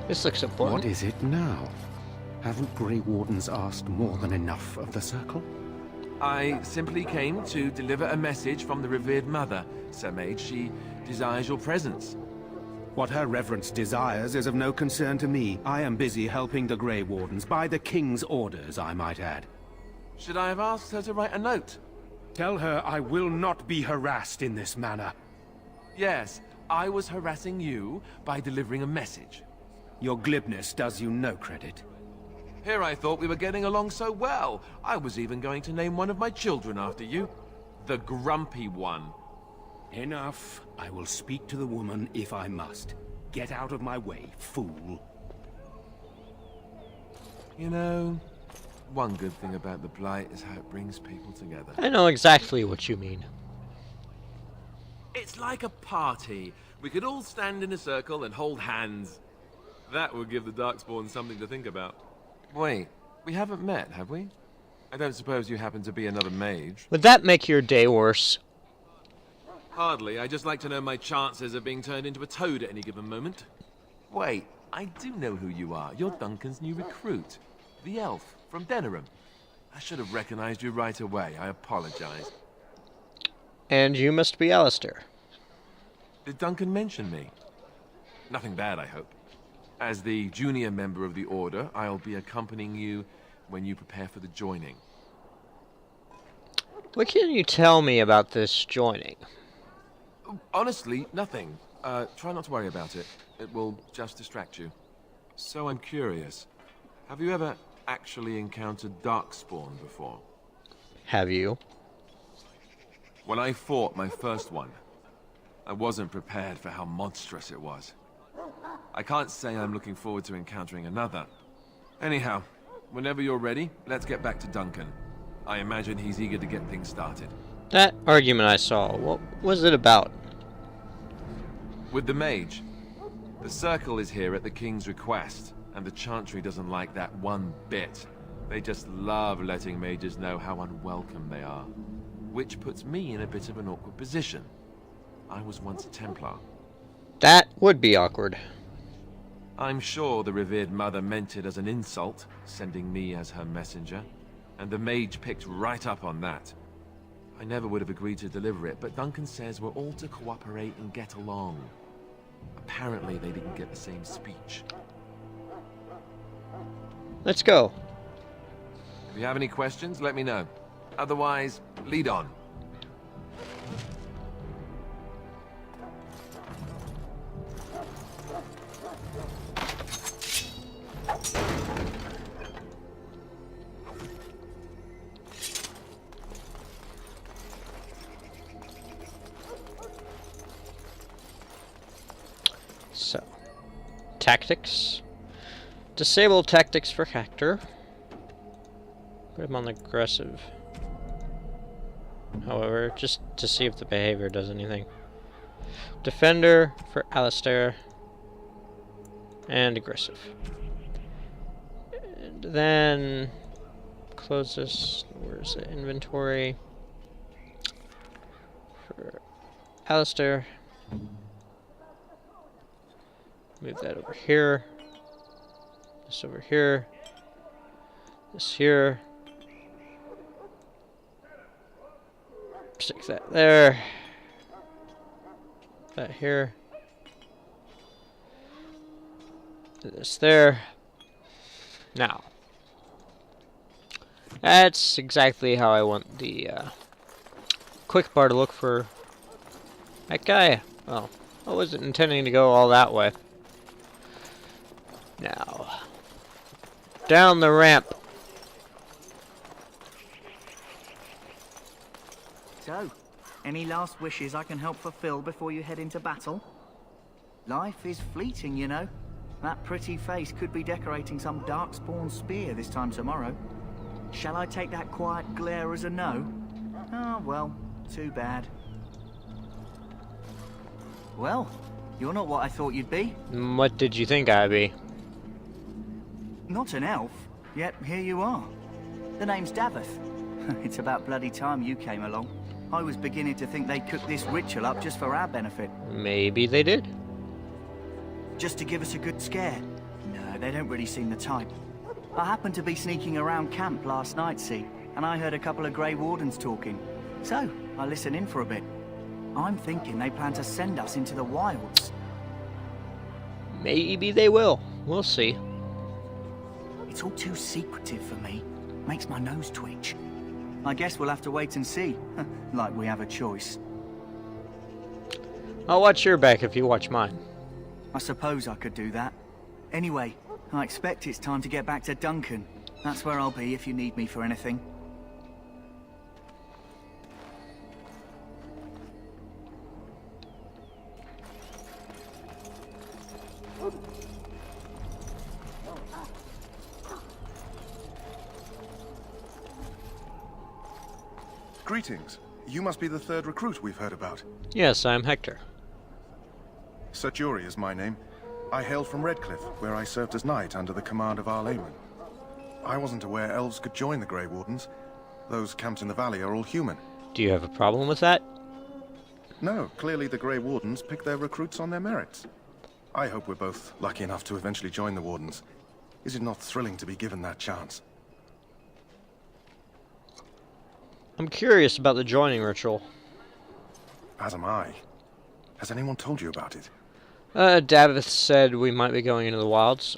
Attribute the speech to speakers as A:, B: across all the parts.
A: This looks important.
B: What is it now? Haven't Grey Wardens asked more than enough of the Circle?
C: I simply came to deliver a message from the revered mother, Sir Mage. She desires your presence.
B: What her reverence desires is of no concern to me. I am busy helping the Grey Wardens, by the King's orders, I might add.
C: Should I have asked her to write a note?
B: Tell her I will not be harassed in this manner.
C: Yes, I was harassing you by delivering a message.
B: Your glibness does you no credit.
C: Here I thought we were getting along so well. I was even going to name one of my children after you. The Grumpy One.
B: Enough. I will speak to the woman if I must. Get out of my way, fool.
C: You know, one good thing about the Blight is how it brings people together.
A: I know exactly what you mean.
C: It's like a party. We could all stand in a circle and hold hands. That would give the Darkspawn something to think about. Wait, we haven't met, have we? I don't suppose you happen to be another mage?
A: Would that make your day worse?
C: Hardly. I just like to know my chances of being turned into a toad at any given moment. Wait, I do know who you are. You're Duncan's new recruit. The elf from Denerim. I should have recognized you right away. I apologize.
A: And you must be Alistair.
C: Did Duncan mention me? Nothing bad, I hope. As the junior member of the Order, I'll be accompanying you when you prepare for the joining.
A: What can you tell me about this joining?
C: Honestly, nothing. Try not to worry about it. It will just distract you. So I'm curious. Have you ever actually encountered Darkspawn before?
A: Have you?
C: When I fought my first one, I wasn't prepared for how monstrous it was. I can't say I'm looking forward to encountering another. Anyhow, whenever you're ready, let's get back to Duncan. I imagine he's eager to get things started.
A: That argument I saw, what was it about?
C: With the mage. The Circle is here at the King's request, and the Chantry doesn't like that one bit. They just love letting mages know how unwelcome they are. Which puts me in a bit of an awkward position. I was once a Templar.
A: That would be awkward.
C: I'm sure the revered mother meant it as an insult, sending me as her messenger, and the mage picked right up on that. I never would have agreed to deliver it, but Duncan says we're all to cooperate and get along. Apparently they didn't get the same speech.
A: Let's go.
C: If you have any questions, let me know. Otherwise, lead on.
A: So, tactics. Disable tactics for Hector. Put him on the aggressive. However, just to see if the behavior does anything. Defender for Alistair. And aggressive. And then close this. Where's the inventory? For Alistair. Move that over here. This over here. This here. Stick that there. That here. This there. Now. That's exactly how I want the quick bar to look for that guy. Well, I wasn't intending to go all that way. Now, down the ramp.
D: So, any last wishes I can help fulfill before you head into battle? Life is fleeting, you know. That pretty face could be decorating some Darkspawn spear this time tomorrow. Shall I take that quiet glare as a no? Oh, well, too bad. Well, you're not what I thought you'd be.
A: What did you think I'd be?
D: Not an elf, yet here you are. The name's Davith. It's about bloody time you came along. I was beginning to think they cooked this ritual up just for our benefit.
A: Maybe they did.
D: Just to give us a good scare. They don't really seem the type. I happened to be sneaking around camp last night, see, and I heard a couple of Grey Wardens talking. So, I listened in for a bit. I'm thinking they plan to send us into the wilds.
A: Maybe they will. We'll see.
D: It's all too secretive for me. Makes my nose twitch. I guess we'll have to wait and see. Like we have a choice.
A: I'll watch your back if you watch mine.
D: I suppose I could do that. Anyway, I expect it's time to get back to Duncan. That's where I'll be if you need me for anything.
E: Greetings. You must be the third recruit we've heard about.
A: Yes, I'm Hector.
E: Sir Jury is my name. I hail from Redcliffe, where I served as knight under the command of our layman. I wasn't aware elves could join the Grey Wardens. Those camped in the valley are all human.
A: Do you have a problem with that?
E: No, clearly the Grey Wardens pick their recruits on their merits. I hope we're both lucky enough to eventually join the Wardens. Is it not thrilling to be given that chance?
A: I'm curious about the joining ritual.
E: As am I. Has anyone told you about it?
A: Davith said we might be going into the wilds.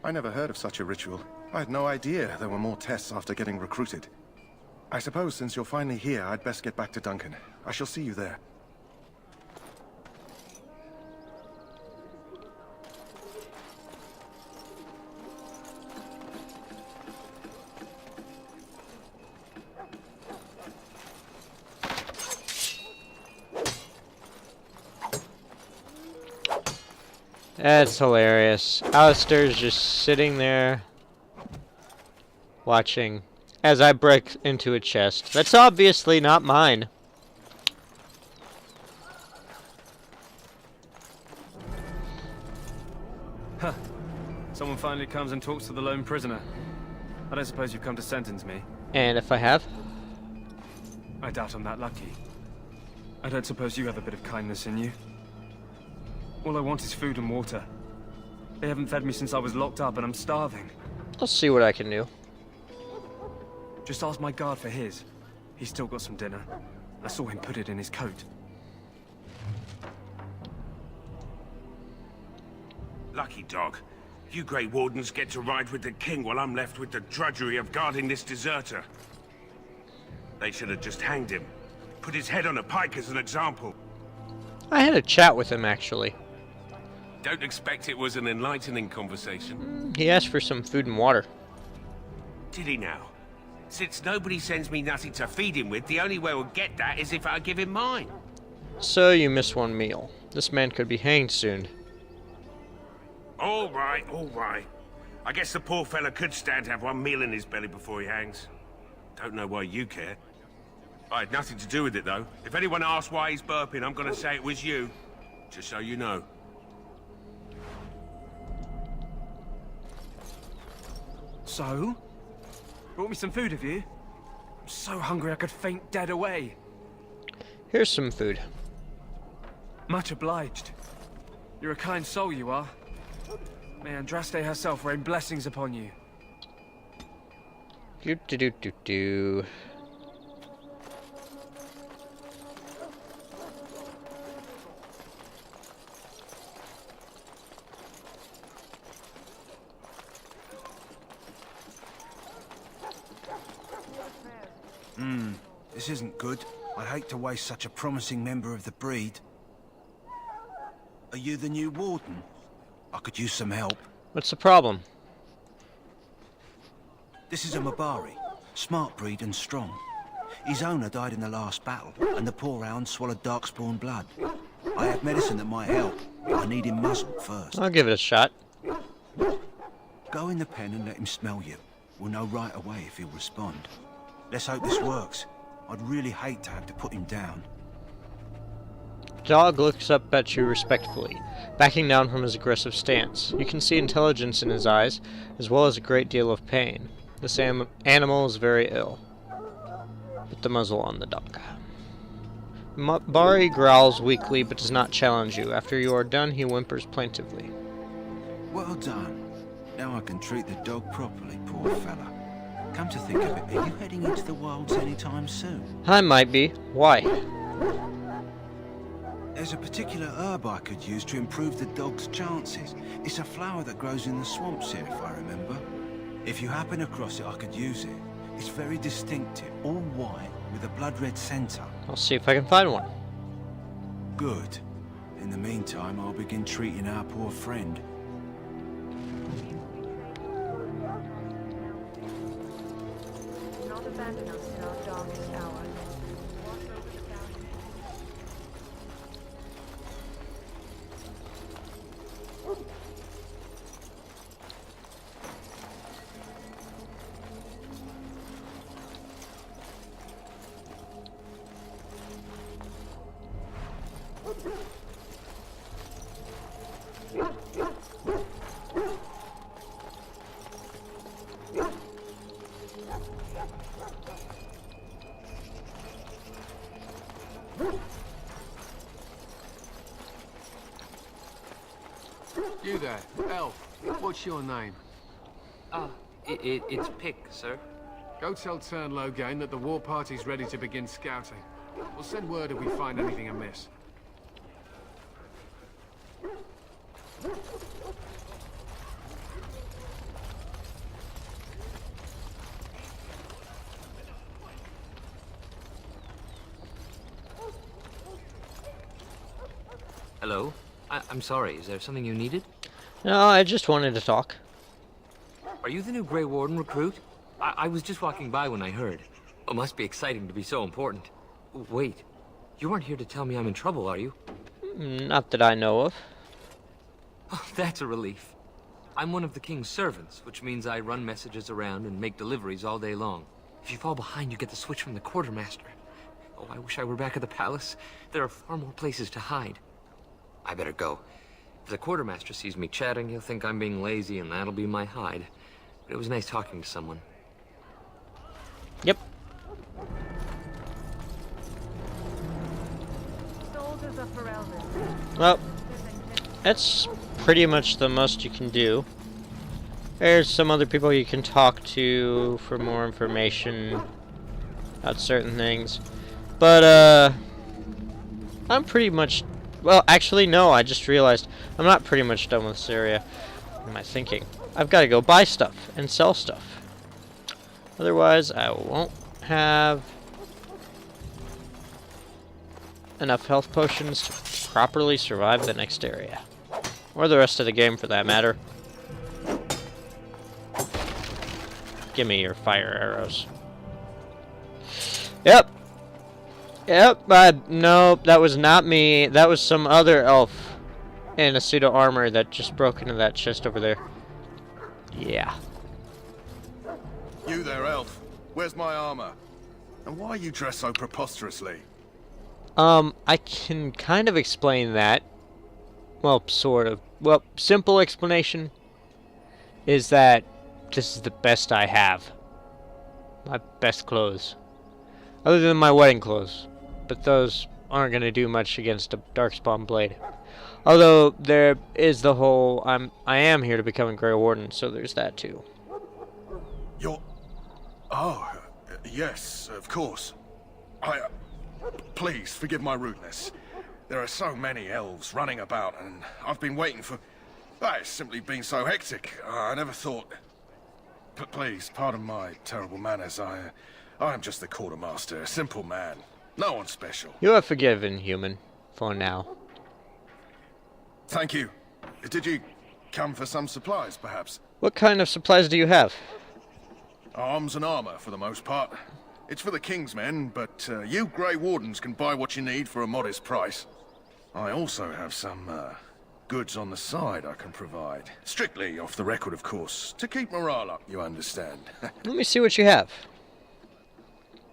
E: I never heard of such a ritual. I had no idea there were more tests after getting recruited. I suppose since you're finally here, I'd best get back to Duncan. I shall see you there.
A: That's hilarious. Alistair's just sitting there watching as I break into a chest. That's obviously not mine.
F: Huh. Someone finally comes and talks to the lone prisoner. I don't suppose you've come to sentence me.
A: And if I have?
F: I doubt I'm that lucky. I don't suppose you have a bit of kindness in you. All I want is food and water. They haven't fed me since I was locked up and I'm starving.
A: I'll see what I can do.
F: Just ask my guard for his. He's still got some dinner. I saw him put it in his coat.
G: Lucky dog. You Grey Wardens get to ride with the king while I'm left with the drudgery of guarding this deserter. They should have just hanged him. Put his head on a pike as an example.
A: I had a chat with him, actually.
G: Don't expect it was an enlightening conversation.
A: He asked for some food and water.
G: Did he now? Since nobody sends me nothing to feed him with, the only way we'll get that is if I give him mine.
A: So you missed one meal. This man could be hanged soon.
G: All right, all right. I guess the poor fella could stand to have one meal in his belly before he hangs. Don't know why you care. I had nothing to do with it, though. If anyone asks why he's burping, I'm gonna say it was you. Just so you know.
F: So? Brought me some food, have you? I'm so hungry I could faint dead away.
A: Here's some food.
F: Much obliged. You're a kind soul, you are. May Andraste herself rain blessings upon you.
A: Do.
H: This isn't good. I'd hate to waste such a promising member of the breed. Are you the new warden? I could use some help.
A: What's the problem?
H: This is a Mabari. Smart breed and strong. His owner died in the last battle, and the poor hound swallowed darkspawn blood. I have medicine that might help, but I need him muzzled first.
A: I'll give it a shot.
H: Go in the pen and let him smell you. We'll know right away if he'll respond. Let's hope this works. I'd really hate to have to put him down.
A: Dog looks up at you respectfully, backing down from his aggressive stance. You can see intelligence in his eyes, as well as a great deal of pain. This animal is very ill. Put the muzzle on the dog. Bari growls weakly, but does not challenge you. After you are done, he whimpers plaintively.
H: Well done. Now I can treat the dog properly, poor fella. Come to think of it, are you heading into the wilds anytime soon?
A: I might be. Why?
H: There's a particular herb I could use to improve the dog's chances. It's a flower that grows in the swamps here, if I remember. If you happen across it, I could use it. It's very distinctive, all white, with a blood-red centre.
A: I'll see if I can find one.
H: Good. In the meantime, I'll begin treating our poor friend.
I: Not abandon us in our darkest hour. Watch over the bounty.
J: You there, elf. What's your name?
K: It's Pick, sir.
J: Go tell Turn Logain that the war party's ready to begin scouting. We'll send word if we find anything amiss.
K: Hello? I'm sorry, is there something you needed?
A: No, I just wanted to talk.
K: Are you the new Grey Warden recruit? I was just walking by when I heard. It must be exciting to be so important. Wait, you aren't here to tell me I'm in trouble, are you?
A: Not that I know of.
K: Oh, that's a relief. I'm one of the king's servants, which means I run messages around and make deliveries all day long. If you fall behind, you get the switch from the quartermaster. Oh, I wish I were back at the palace. There are far more places to hide. I better go. If the quartermaster sees me chatting, he'll think I'm being lazy, and that'll be my hide. But it was nice talking to someone.
A: Yep.
I: Soldiers of Ferelden.
A: Well, that's pretty much the most you can do. There's some other people you can talk to for more information about certain things. But, I'm pretty much... Well, actually, no, I just realized I'm not pretty much done with this area. What am I thinking? I've got to go buy stuff and sell stuff. Otherwise, I won't have enough health potions to properly survive the next area. Or the rest of the game, for that matter. Give me your fire arrows. Yep. Yep, no, that was not me. That was some other elf in a suit of armor that just broke into that chest over there. Yeah.
E: You there, elf. Where's my armor? And why are you dressed so preposterously?
A: I can kind of explain that. Well, sort of. Well, simple explanation is that this is the best I have. My best clothes. Other than my wedding clothes. But those aren't going to do much against a Darkspawn blade. Although there is the whole I am here to become a Grey Warden, so there's that too.
E: You're... Oh, yes, of course. Please, forgive my rudeness. There are so many elves running about, and I've been waiting for... It's simply been so hectic. I never thought... But please, pardon my terrible manners. I am just the quartermaster, a simple man. No one special.
A: You are forgiven, human. For now.
E: Thank you. Did you come for some supplies, perhaps?
A: What kind of supplies do you have?
E: Arms and armor, for the most part. It's for the King's men, but you Grey Wardens can buy what you need for a modest price. I also have some goods on the side I can provide. Strictly off the record, of course. To keep morale up, you understand.
A: Let me see what you have.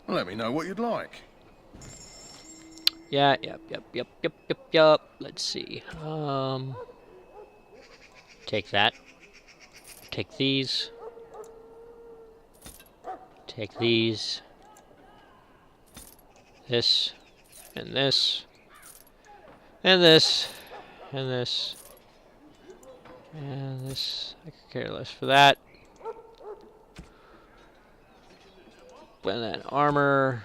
E: Let me know what you'd like.
A: Yeah, yep. Let's see. Take that. Take these. Take these. This. And this. And this. And this. And this, I could care less for that. And then armor.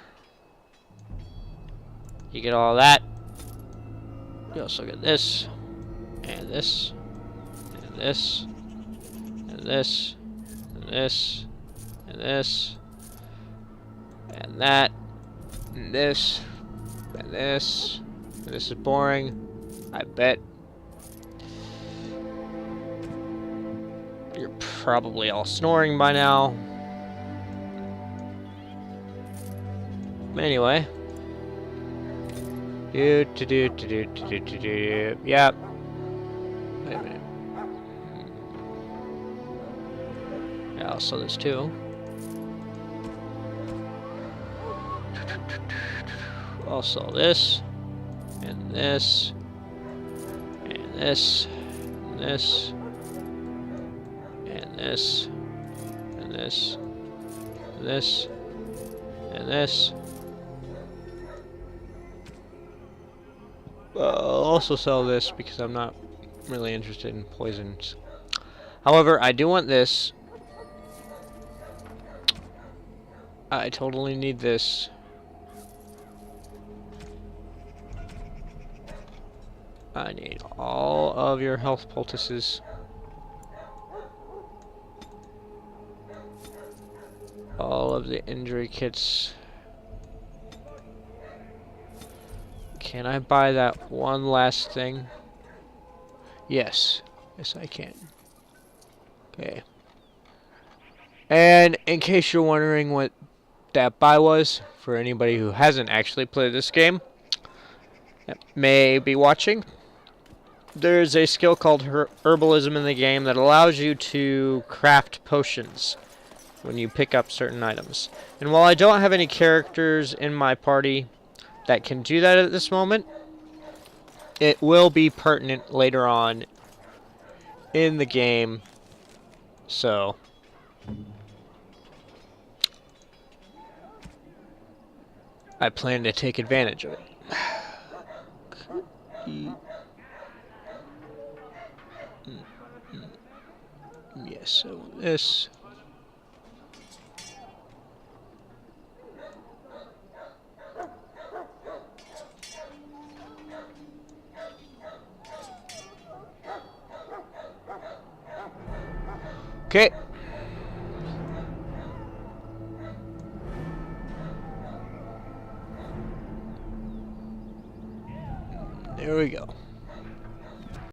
A: You get all that. You also get this. And this. And this. And this. And this. And this. And that. And this. And this. And this is boring. I bet. You're probably all snoring by now. Anyway. Yep. Wait a minute. Yeah, I'll sell this too. I'll sell this. And this. And this. And this. And this. And this. And this. And this. I'll also sell this because I'm not really interested in poisons. However, I do want this. I totally need this. I need all of your health poultices. All of the injury kits. Can I buy that one last thing? Yes. Yes, I can. Okay. And in case you're wondering what that buy was, for anybody who hasn't actually played this game, that may be watching, there's a skill called herbalism in the game that allows you to craft potions when you pick up certain items. And while I don't have any characters in my party that can do that at this moment, it will be pertinent later on in the game. So I plan to take advantage of it. Yes, so this. Okay. There we go.